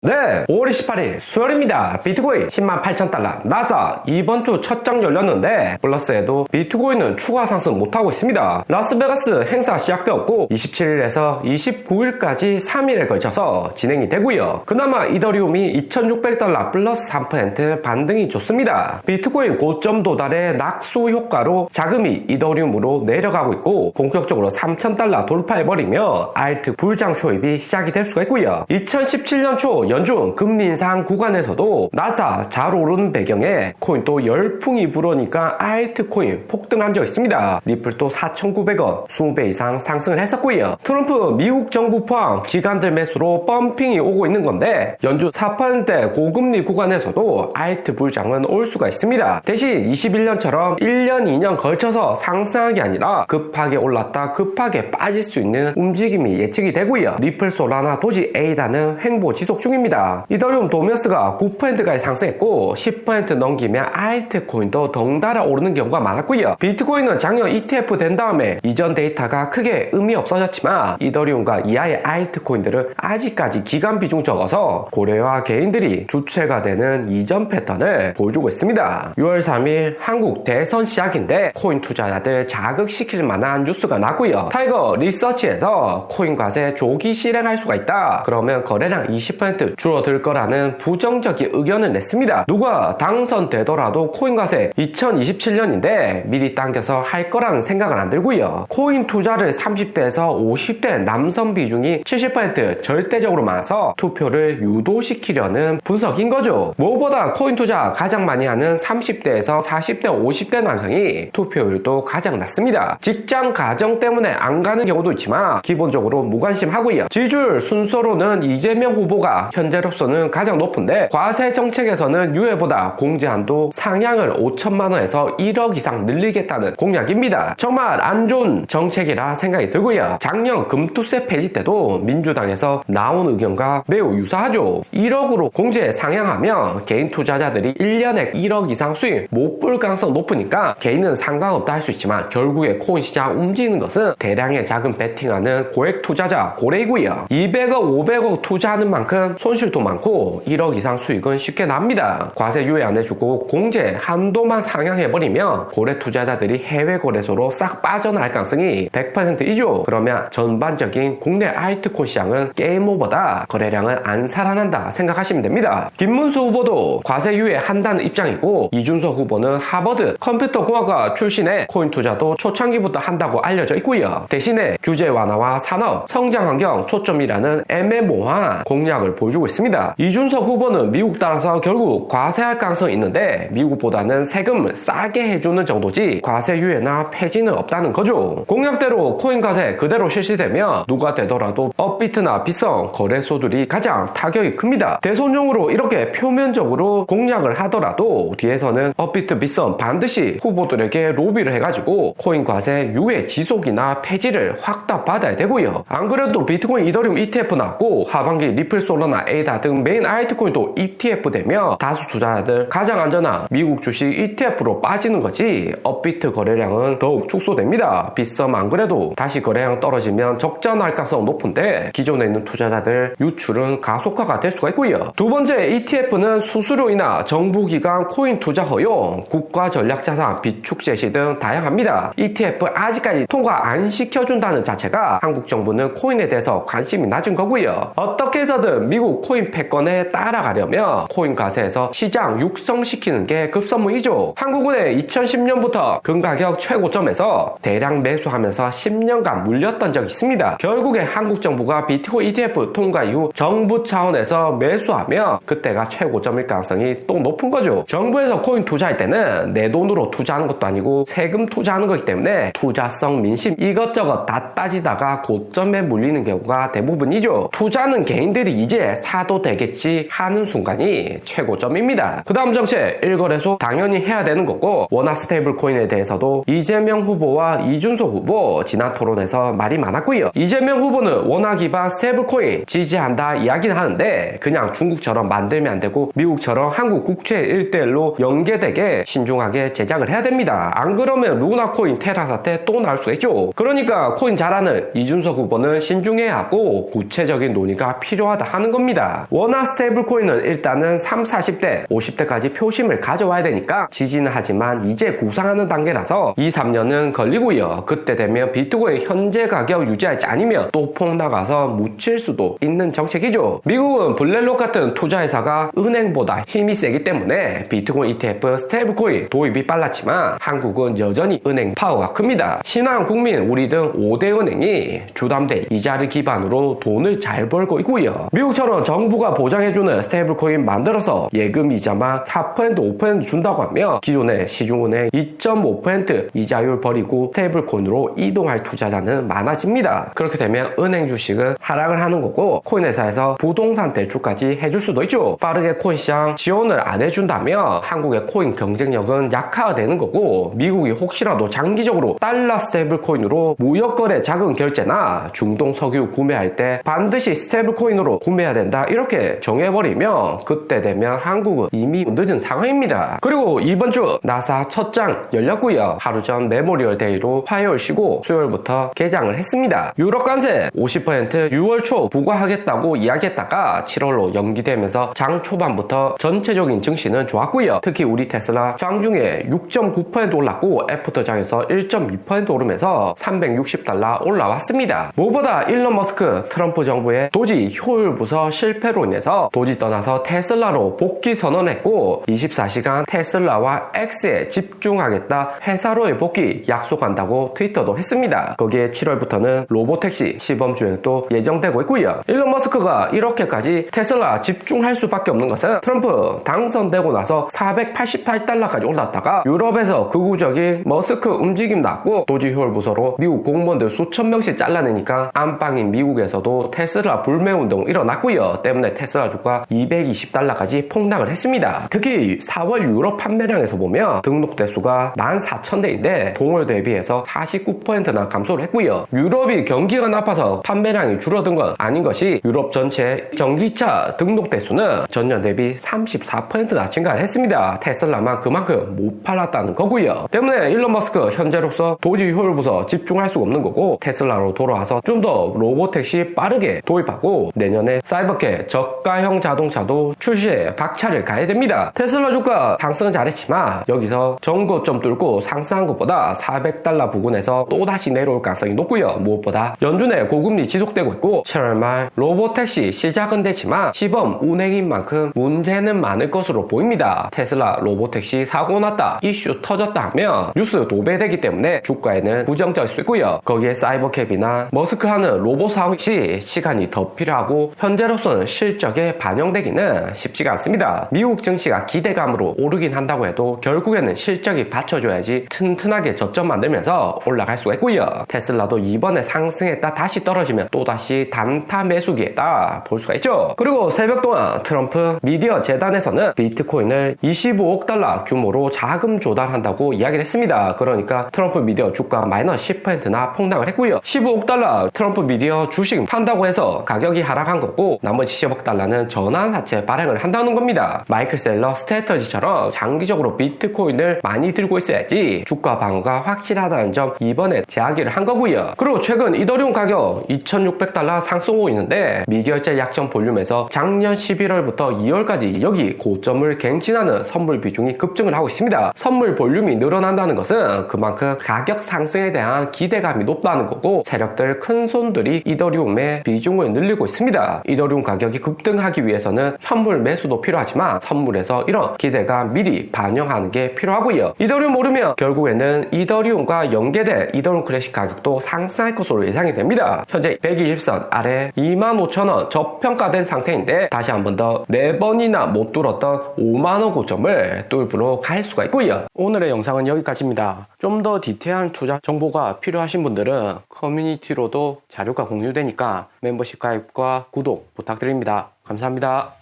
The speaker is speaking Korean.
네, 5월 28일 수요일입니다. 비트코인 108,000달러 나사 이번 주 첫 장 열렸는데 플러스에도 비트코인은 추가 상승 못하고 있습니다. 라스베가스 행사 시작되었고 27일에서 29일까지 3일에 걸쳐서 진행이 되고요. 그나마 이더리움이 2,600달러 플러스 3% 반등이 좋습니다. 비트코인 고점 도달의 낙수 효과로 자금이 이더리움으로 내려가고 있고 본격적으로 3,000달러 돌파해버리며 알트 불장 초입이 시작이 될 수가 있고요. 2017년 초 연중 금리 인상 구간에서도 나사 잘 오르는 배경에 코인 또 열풍이 불어니까 알트코인 폭등한 적 있습니다. 리플도 4,900원 20배 이상 상승을 했었고요. 트럼프 미국 정부 포함 기관들 매수로 펌핑이 오고 있는 건데 연준 4% 고금리 구간에서도 알트 불장은 올 수가 있습니다. 대신 21년처럼 1년 2년 걸쳐서 상승한 게 아니라 급하게 올랐다 급하게 빠질 수 있는 움직임이 예측이 되고요. 리플, 솔라나, 도지, 에이다는 횡보 지속 중입니다. 이더리움 도메스가 9%까지 상승했고 10% 넘기면 알트코인도 덩달아 오르는 경우가 많았고요. 비트코인은 작년 ETF 된 다음에 이전 데이터가 크게 의미 없어졌지만 이더리움과 이하의 알트코인들은 아직까지 기간 비중 적어서 고래와 개인들이 주체가 되는 이전 패턴을 보여주고 있습니다. 6월 3일 한국 대선 시작인데 코인 투자자들 자극시킬 만한 뉴스가 나고요. 타이거 리서치에서 코인 과세 조기 실행할 수가 있다. 그러면 거래량 20% 줄어들 거라는 부정적인 의견을 냈습니다. 누가 당선되더라도 코인 과세 2027년인데 미리 당겨서 할 거라는 생각은 안 들고요. 코인 투자를 30대에서 50대 남성 비중이 70% 절대적으로 많아서 투표를 유도시키려는 분석인 거죠. 무엇보다 코인 투자 가장 많이 하는 30대에서 40대 50대 남성이 투표율도 가장 낮습니다. 직장 가정 때문에 안 가는 경우도 있지만 기본적으로 무관심하고요. 지지율 순서로는 이재명 후보가 현재로서는 가장 높은데 과세 정책에서는 유예보다 공제 한도 상향을 5천만 원에서 1억 이상 늘리겠다는 공약입니다. 정말 안 좋은 정책이라 생각이 들고요. 작년 금투세 폐지 때도 민주당에서 나온 의견과 매우 유사하죠. 1억으로 공제 상향하면 개인 투자자들이 1년에 1억 이상 수익 못 볼 가능성 높으니까 개인은 상관없다 할 수 있지만 결국에 코인 시장 움직이는 것은 대량의 자금 베팅하는 고액 투자자 고래이고요. 200억 500억 투자하는 만큼 손실도 많고 1억 이상 수익은 쉽게 납니다. 과세 유예 안 해주고 공제 한도만 상향해버리면 고래 투자자들이 해외 거래소로 싹 빠져나갈 가능성이 100%이죠. 그러면 전반적인 국내 알트코인 시장은 게임 오버다. 거래량은 안 살아난다 생각하시면 됩니다. 김문수 후보도 과세 유예 한다는 입장이고 이준석 후보는 하버드 컴퓨터공학과 출신의 코인 투자도 초창기부터 한다고 알려져 있고요. 대신에 규제 완화와 산업, 성장 환경 초점이라는 애매모호한 공약을 보여주고 있습니다. 이준석 후보는 미국 따라서 결국 과세할 가능성이 있는데 미국보다는 세금을 싸게 해주는 정도지 과세 유예나 폐지는 없다는 거죠. 공약대로 코인 과세 그대로 실시되면 누가 되더라도 업비트나 빗성 거래소들이 가장 타격이 큽니다. 대선용으로 이렇게 표면적으로 공약을 하더라도 뒤에서는 업비트, 빗성 반드시 후보들에게 로비를 해가지고 코인 과세 유예 지속이나 폐지를 확답받아야 되고요. 안 그래도 비트코인 이더리움 ETF 나왔고 하반기 리플, 솔라나, 에이다 등 메인 알트코인도 ETF 되며 다수 투자자들 가장 안전한 미국 주식 ETF로 빠지는 거지 업비트 거래량은 더욱 축소됩니다. 빗썸 안 그래도 다시 거래량 떨어지면 적자 날 가능성 높은데 기존에 있는 투자자들 유출은 가속화가 될 수가 있고요. 두 번째 ETF는 수수료이나 정부기관 코인 투자 허용, 국가 전략자산 비축 제시 등 다양합니다. ETF 아직까지 통과 안 시켜준다는 자체가 한국 정부는 코인에 대해서 관심이 낮은 거고요. 어떻게 해서든 미국 코인 패권에 따라가려면 코인 과세에서 시장 육성시키는 게 급선무이죠. 한국은행 2010년부터 금가격 최고점에서 대량 매수하면서 10년간 물렸던 적이 있습니다. 결국에 한국 정부가 비트코인 ETF 통과 이후 정부 차원에서 매수하면 그때가 최고점일 가능성이 또 높은 거죠. 정부에서 코인 투자할 때는 내 돈으로 투자하는 것도 아니고 세금 투자하는 거기 때문에 투자성, 민심 이것저것 다 따지다가 고점에 물리는 경우가 대부분이죠. 투자는 개인들이 이제 사도 되겠지 하는 순간이 최고점입니다. 그 다음 정책 1거래소 당연히 해야 되는 거고 원화 스테이블 코인에 대해서도 이재명 후보와 이준석 후보 지난 토론에서 말이 많았고요. 이재명 후보는 원화 기반 스테이블 코인 지지한다 이야기는 하는데 그냥 중국처럼 만들면 안 되고 미국처럼 한국 국채 1대1로 연계되게 신중하게 제작을 해야 됩니다. 안 그러면 루나 코인 테라 사태 또 나올 수가 있죠. 그러니까 코인 잘하는 이준석 후보는 신중해야 하고 구체적인 논의가 필요하다 하는 겁니다. 겁니다. 워낙 스테이블 코인은 일단은 30, 40대, 50대까지 표심을 가져와야 되니까 지지는 하지만 이제 구상하는 단계라서 2, 3년은 걸리고요. 그때 되면 비트코인 현재 가격 유지할지 아니면 또 폭락가서 묻힐 수도 있는 정책이죠. 미국은 블랙록 같은 투자회사가 은행보다 힘이 세기 때문에 비트코인 ETF 스테이블 코인 도입이 빨랐지만 한국은 여전히 은행 파워가 큽니다. 신한, 국민, 우리 등 5대 은행이 주담대 이자를 기반으로 돈을 잘 벌고 있고요. 미국처럼 정부가 보장해주는 스테이블 코인 만들어서 예금 이자만 4%, 5% 준다고 하면 기존의 시중은행 2.5% 이자율 버리고 스테이블 코인으로 이동할 투자자는 많아집니다. 그렇게 되면 은행 주식은 하락을 하는 거고 코인 회사에서 부동산 대출까지 해줄 수도 있죠. 빠르게 코인 시장 지원을 안 해준다면 한국의 코인 경쟁력은 약화되는 거고 미국이 혹시라도 장기적으로 달러 스테이블 코인으로 무역거래 자금 결제나 중동 석유 구매할 때 반드시 스테이블 코인으로 구매해야 된다 이렇게 정해버리면 그때 되면 한국은 이미 늦은 상황입니다. 그리고 이번 주 나사 첫 장 열렸고요. 하루 전 메모리얼 데이로 화요일 쉬고 수요일부터 개장을 했습니다. 유럽 관세 50% 6월 초 부과하겠다고 이야기했다가 7월로 연기되면서 장 초반부터 전체적인 증시는 좋았고요. 특히 우리 테슬라 장중에 6.9% 올랐고 애프터장에서 1.2% 오르면서 $360 올라왔습니다. 무엇보다 일론 머스크 트럼프 정부의 도지 효율 부서 실패로 인해서 도지 떠나서 테슬라로 복귀 선언했고 24시간 테슬라와 X에 집중하겠다 회사로의 복귀 약속한다고 트위터도 했습니다. 거기에 7월부터는 로보택시 시범주행도 예정되고 있고요. 일론 머스크가 이렇게까지 테슬라 집중할 수밖에 없는 것은 트럼프 당선되고 나서 $488까지 올랐다가 유럽에서 극우적인 머스크 움직임 났고 도지 효율 부서로 미국 공무원들 수천 명씩 잘라내니까 안방인 미국에서도 테슬라 불매운동 일어났고요. 때문에 테슬라 주가 $220까지 폭락을 했습니다. 특히 4월 유럽 판매량에서 보면 등록 대수가 14,000대인데 동월 대비해서 49%나 감소를 했고요. 유럽이 경기가 나빠서 판매량이 줄어든 건 아닌 것이 유럽 전체 전기차 등록 대수는 전년 대비 34%나 증가를 했습니다. 테슬라만 그만큼 못 팔았다는 거고요. 때문에 일론 머스크 현재로서 도지 효율 부서 집중할 수가 없는 거고 테슬라로 돌아와서 좀 더 로보택시 빠르게 도입하고 내년에 사이버캣 저가형 자동차도 출시에 박차를 가야 됩니다. 테슬라 주가 상승은 잘했지만 여기서 전고점 뚫고 상승한 것보다 $400 부근에서 또다시 내려올 가능성이 높고요. 무엇보다 연준의 고금리 지속되고 있고 7월 말 로보택시 시작은 되지만 시범 운행인 만큼 문제는 많을 것으로 보입니다. 테슬라 로보택시 사고 났다, 이슈 터졌다 하면 뉴스 도배되기 때문에 주가에는 부정적일 수 있고요. 거기에 사이버캡이나 머스크 하는 로봇 사고 시 시간이 더 필요하고 현재로서는 실적에 반영되기는 쉽지가 않습니다. 미국 증시가 기대감으로 오르긴 한다고 해도 결국에는 실적이 받쳐줘야지 튼튼하게 저점 만들면서 올라갈 수가 있고요. 테슬라도 이번에 상승했다 다시 떨어지면 또다시 단타 매수기에다 볼 수가 있죠. 그리고 새벽 동안 트럼프 미디어 재단에서는 비트코인을 $25억 규모로 자금 조달한다고 이야기를 했습니다. 그러니까 트럼프 미디어 주가 마이너스 10%나 폭락을 했고요. $15억 트럼프 미디어 주식 판다고 해서 가격이 하락한 거고 나머지 $10억 전환사채 발행을 한다는 겁니다. 마이클 셀러 스트래터지처럼 장기적으로 비트코인을 많이 들고 있어야지 주가 방어가 확실하다는 점 이번에 제하기를 한 거고요. 그리고 최근 이더리움 가격 $2,600 상승하고 있는데 미결제 약정 볼륨에서 작년 11월부터 2월까지 여기 고점을 갱신하는 선물 비중이 급증을 하고 있습니다. 선물 볼륨이 늘어난다는 것은 그만큼 가격 상승에 대한 기대감이 높다는 거고 세력들 큰 손들이 이더리움의 비중을 늘리고 있습니다. 이더리움 가격이 급등하기 위해서는 현물 매수도 필요하지만 선물에서 이런 기대감 미리 반영하는 게 필요하고요. 이더리움 오르면 결국에는 이더리움과 연계된 이더리움 클래식 가격도 상승할 것으로 예상이 됩니다. 현재 120선 아래 25,000원 저평가된 상태인데 다시 한 번 더 4번이나 못 뚫었던 5만원 고점을 뚫으러 갈 수가 있고요. 오늘의 영상은 여기까지입니다. 좀 더 디테일한 투자 정보가 필요하신 분들은 커뮤니티로도 자료가 공유되니까 멤버십 가입과 구독 부탁드립니다. 감사합니다.